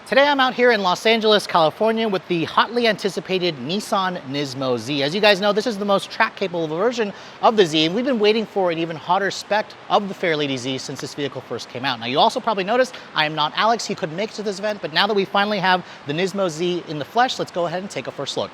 Today I'm out here in Los Angeles, California with the hotly anticipated Nissan NISMO Z. As you guys know, this is the most track-capable version of the Z, and we've been waiting for an even hotter spec of the Fairlady Z since this vehicle first came out. Now, you also probably noticed I am not Alex. He couldn't make it to this event, but now that we finally have the NISMO Z in the flesh, let's go ahead and take a first look.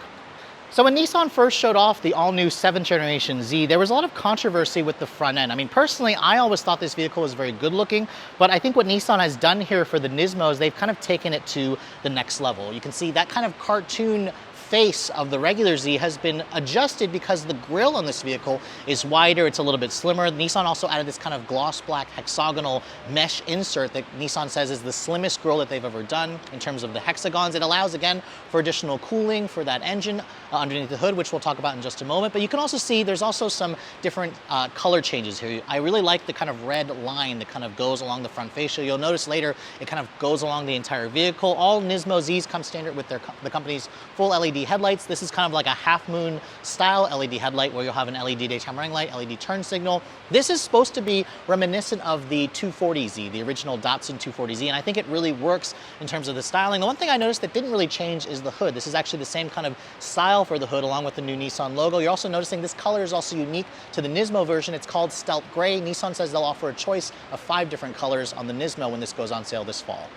So when Nissan first showed off the all-new 7th generation Z, there was a lot of controversy with the front end. I mean, personally, I always thought this vehicle was very good looking, but I think what Nissan has done here for the NISMO is they've kind of taken it to the next level. You can see that kind of cartoon face of the regular Z has been adjusted because the grille on this vehicle is wider, it's a little bit slimmer. Nissan also added this kind of gloss black hexagonal mesh insert that Nissan says is the slimmest grille that they've ever done in terms of the hexagons. It allows, again, for additional cooling for that engine underneath the hood, which we'll talk about in just a moment. But you can also see there's also some different color changes here. I really like the kind of red line that kind of goes along the front fascia. You'll notice later it kind of goes along the entire vehicle. All NISMO Zs come standard with the company's full LED headlights. This is kind of like a half moon style LED headlight where you'll have an LED daytime running light, LED turn signal. This is supposed to be reminiscent of the 240Z, the original Datsun 240Z, and I think it really works in terms of the styling. The one thing I noticed that didn't really change is the hood. This is actually the same kind of style for the hood along with the new Nissan logo. You're also noticing this color is also unique to the NISMO version. It's called Stealth Gray. Nissan says they'll offer a choice of 5 different colors on the NISMO when this goes on sale this fall.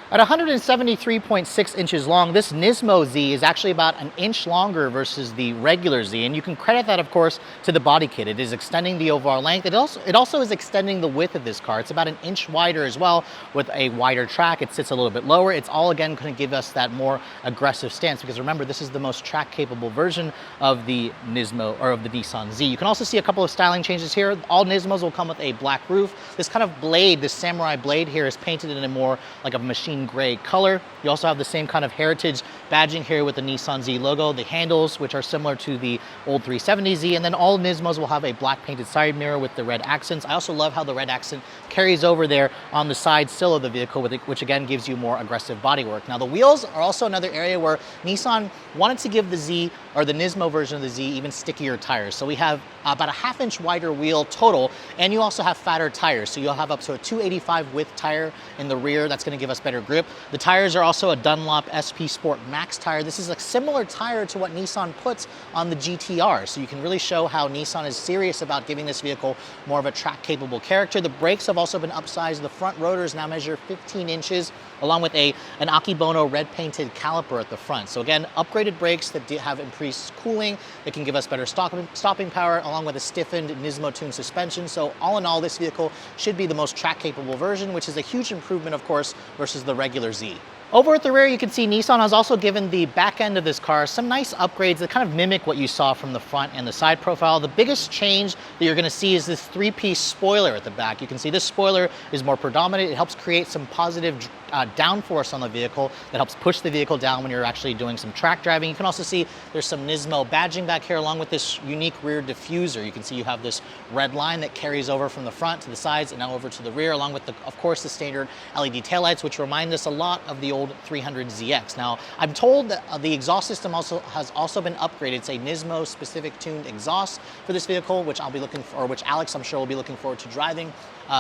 At 173.6 inches long, this NISMO Z is actually about an inch longer versus the regular Z, and you can credit that, of course, to the body kit. It is extending the overall length. It also is extending the width of this car. It's about an inch wider as well with a wider track. It sits a little bit lower. It's all, again, going to give us that more aggressive stance because, remember, this is the most track-capable version of the NISMO, or of the Nissan Z. You can also see a couple of styling changes here. All NISMOs will come with a black roof. This kind of blade, this samurai blade here, is painted in a more like a machine gray color. You also have the same kind of heritage badging here with the Nissan Z logo, the handles, which are similar to the old 370Z, and then all NISMOs will have a black painted side mirror with the red accents. I also love how the red accent carries over there on the side sill of the vehicle, which again gives you more aggressive bodywork. Now, the wheels are also another area where Nissan wanted to give the Z, or the NISMO version of the Z, even stickier tires. So we have about a half-inch wider wheel total, and you also have fatter tires. So you'll have up to a 285 width tire in the rear. That's going to give us better grip. The tires are also a Dunlop SP Sport MAXX tire. This is a similar tire to what Nissan puts on the GTR. So you can really show how Nissan is serious about giving this vehicle more of a track-capable character. The brakes have also been upsized. The front rotors now measure 15 inches, along with an Akebono red-painted caliper at the front. So again, upgraded brakes that have increased cooling, that can give us better stopping power, along with a stiffened NISMO-tuned suspension. So all in all, this vehicle should be the most track-capable version, which is a huge improvement, of course, versus the regular Z. Over at the rear, you can see Nissan has also given the back end of this car some nice upgrades that kind of mimic what you saw from the front and the side profile. The biggest change that you're going to see is this 3-piece spoiler at the back. You can see this spoiler is more predominant. It helps create some positive downforce on the vehicle that helps push the vehicle down when you're actually doing some track driving. You can also see there's some NISMO badging back here along with this unique rear diffuser. You can see you have this red line that carries over from the front to the sides and now over to the rear, along with, of course, the standard LED taillights, which remind us a lot of the old 300ZX. Now, I'm told that the exhaust system has also been upgraded. It's a NISMO specific tuned exhaust for this vehicle, which I'll be looking for, or which Alex, I'm sure, will be looking forward to driving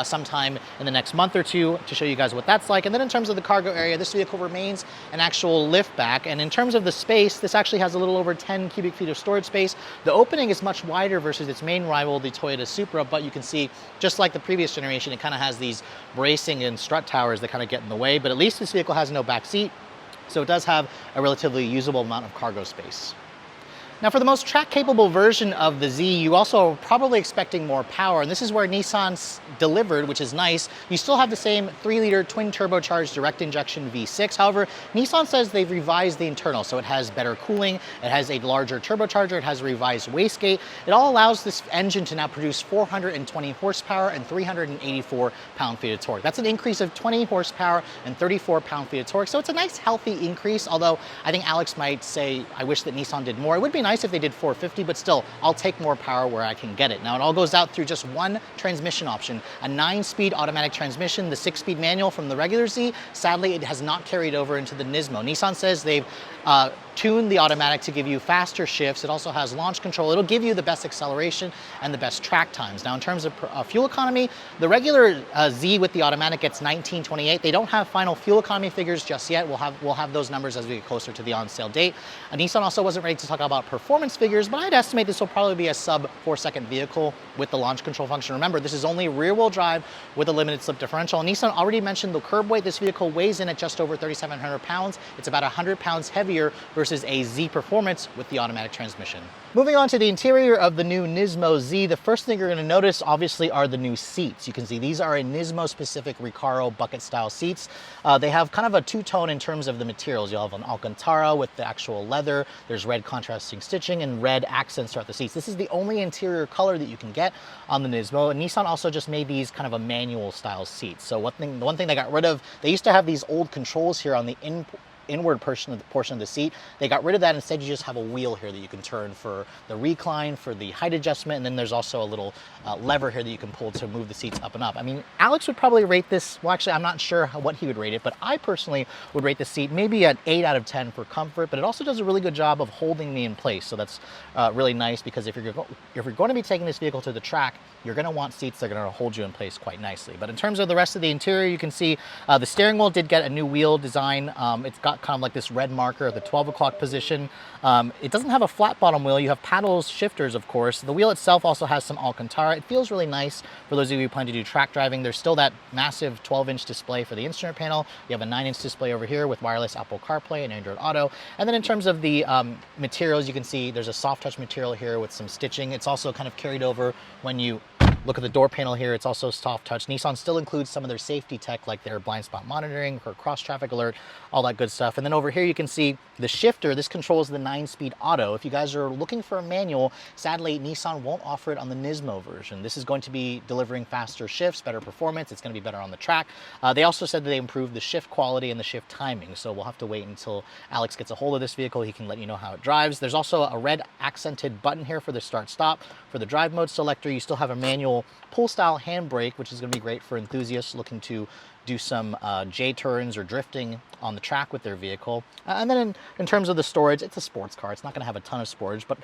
sometime in the next month or two to show you guys what that's like. And then in terms of the cargo area, this vehicle remains an actual liftback. And in terms of the space, this actually has a little over 10 cubic feet of storage space. The opening is much wider versus its main rival, the Toyota Supra, but you can see, just like the previous generation, it kind of has these bracing and strut towers that kind of get in the way, but at least this vehicle has no back seat, so it does have a relatively usable amount of cargo space. Now, for the most track-capable version of the Z, you also are probably expecting more power, and this is where Nissan's delivered, which is nice. You still have the same 3-liter twin-turbocharged direct injection V6. However, Nissan says they've revised the internal, so it has better cooling, it has a larger turbocharger, it has a revised wastegate. It all allows this engine to now produce 420 horsepower and 384 pound-feet of torque. That's an increase of 20 horsepower and 34 pound-feet of torque, so it's a nice, healthy increase, although I think Alex might say, I wish that Nissan did more. It would be nice if they did 450, but still, I'll take more power where I can get it. Now, it all goes out through just one transmission option, a 9-speed automatic transmission, the 6-speed manual from the regular Z. Sadly, it has not carried over into the NISMO. Nissan says they've tune the automatic to give you faster shifts. It also has launch control. It'll give you the best acceleration and the best track times. Now, in terms of fuel economy, the regular Z with the automatic gets 1928. They don't have final fuel economy figures just yet. We'll have those numbers as we get closer to the on-sale date. Nissan also wasn't ready to talk about performance figures, but I'd estimate this will probably be a sub 4-second vehicle with the launch control function. Remember, this is only rear-wheel drive with a limited slip differential. And Nissan already mentioned the curb weight. This vehicle weighs in at just over 3,700 pounds. It's about 100 pounds heavier versus a Z Performance with the automatic transmission. Moving on to the interior of the new Nismo Z, the first thing you're going to notice obviously are the new seats. You can see these are a Nismo specific Recaro bucket style seats. They have kind of a two-tone in terms of the materials. You'll have an Alcantara with the actual leather. There's red contrasting stitching and red accents throughout the seats. This is the only interior color that you can get on the Nismo. And Nissan also just made these kind of a manual style seats. So the one thing they got rid of, they used to have these old controls here on the inward portion of the seat. They got rid of that. Instead, you just have a wheel here that you can turn for the recline, for the height adjustment, and then there's also a little lever here that you can pull to move the seats up and up. I mean, Alex would probably rate this, well, actually, I'm not sure what he would rate it, but I personally would rate the seat maybe an 8 out of 10 for comfort, but it also does a really good job of holding me in place. So that's really nice, because if you're going to be taking this vehicle to the track, you're going to want seats that are going to hold you in place quite nicely. But in terms of the rest of the interior, you can see the steering wheel did get a new wheel design. It's got kind of like this red marker at the 12 o'clock position. It doesn't have a flat bottom wheel. You have paddles, shifters, of course. The wheel itself also has some Alcantara. It feels really nice for those of you who plan to do track driving. There's still that massive 12-inch display for the instrument panel. You have a 9-inch display over here with wireless Apple CarPlay and Android Auto. And then in terms of the materials, you can see there's a soft touch material here with some stitching. It's also kind of carried over when you look at the door panel here. It's also soft touch. Nissan still includes some of their safety tech, like their blind spot monitoring or cross traffic alert, all that good stuff. And then over here you can see the shifter. This controls the 9-speed auto. If you guys are looking for a manual, sadly Nissan won't offer it on the Nismo version. This is going to be delivering faster shifts, better performance. It's going to be better on the track. They also said that they improved the shift quality and the shift timing, so we'll have to wait until Alex gets a hold of this vehicle. He can let you know how it drives. There's also a red accented button here for the start stop. For the drive mode selector, you still have a manual pull style handbrake, which is going to be great for enthusiasts looking to do some J-turns or drifting on the track with their vehicle. And then in terms of the storage, it's a sports car. It's not going to have a ton of storage, but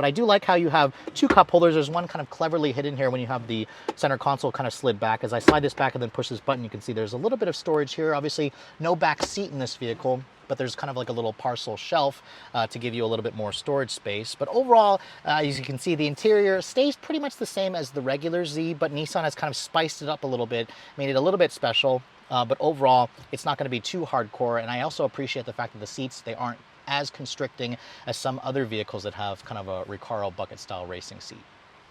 I do like how you have 2 cup holders. There's one kind of cleverly hidden here when you have the center console kind of slid back. As I slide this back and then push this button, you can see there's a little bit of storage here. Obviously, no back seat in this vehicle, but there's kind of like a little parcel shelf to give you a little bit more storage space. But overall, as you can see, the interior stays pretty much the same as the regular Z, but Nissan has kind of spiced it up a little bit, made it a little bit special. But overall, it's not going to be too hardcore. And I also appreciate the fact that the seats, they aren't as constricting as some other vehicles that have kind of a Recaro bucket style racing seat.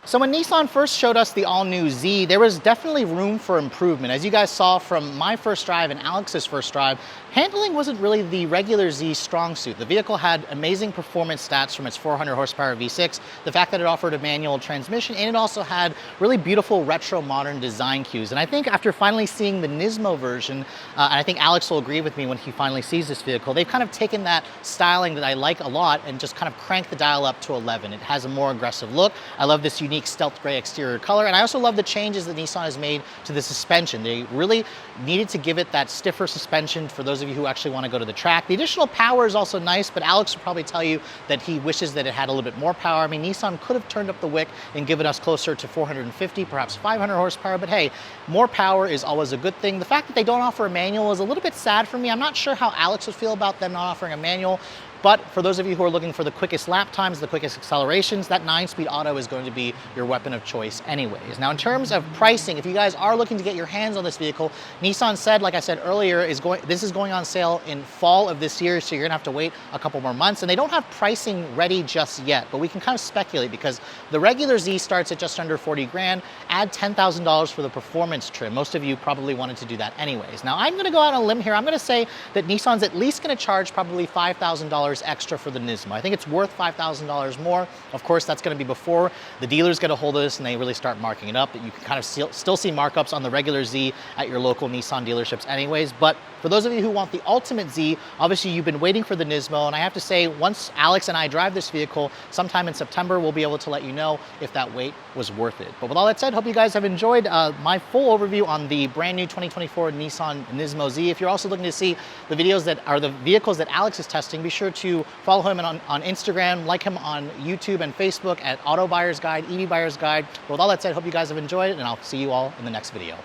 So when Nissan first showed us the all-new Z, there was definitely room for improvement. As you guys saw from my first drive and Alex's first drive, handling wasn't really the regular Z strong suit. The vehicle had amazing performance stats from its 400 horsepower V6, the fact that it offered a manual transmission, and it also had really beautiful retro modern design cues. And I think after finally seeing the Nismo version, and I think Alex will agree with me when he finally sees this vehicle, they've kind of taken that styling that I like a lot and just kind of cranked the dial up to 11. It has a more aggressive look. I love this unique stealth gray exterior color, and I also love the changes that Nissan has made to the suspension. They really needed to give it that stiffer suspension for those of you who actually want to go to the track. The additional power is also nice, but Alex will probably tell you that he wishes that it had a little bit more power. I mean, Nissan could have turned up the wick and given us closer to 450, perhaps 500 horsepower, but hey, more power is always a good thing. The fact that they don't offer a manual is a little bit sad for me. I'm not sure how Alex would feel about them not offering a manual. But for those of you who are looking for the quickest lap times, the quickest accelerations, that 9-speed auto is going to be your weapon of choice anyways. Now, in terms of pricing, if you guys are looking to get your hands on this vehicle, Nissan said, like I said earlier, this is going on sale in fall of this year, so you're gonna have to wait a couple more months. And they don't have pricing ready just yet, but we can kind of speculate because the regular Z starts at just under 40 grand. Add $10,000 for the performance trim. Most of you probably wanted to do that anyways. Now, I'm gonna go out on a limb here. I'm gonna say that Nissan's at least gonna charge probably $5,000 extra for the Nismo. I think it's worth $5,000 more. Of course, that's going to be before the dealers get a hold of this and they really start marking it up. But you can kind of still see markups on the regular Z at your local Nissan dealerships anyways. But for those of you who want the ultimate Z, obviously you've been waiting for the Nismo, and I have to say, once Alex and I drive this vehicle sometime in September, we'll be able to let you know if that wait was worth it. But with all that said, hope you guys have enjoyed my full overview on the brand new 2024 Nissan Nismo Z. If you're also looking to see the videos that are the vehicles that Alex is testing, be sure to to follow him on Instagram, like him on YouTube and Facebook at Auto Buyer's Guide, EV Buyer's Guide. With all that said, hope you guys have enjoyed it, and I'll see you all in the next video.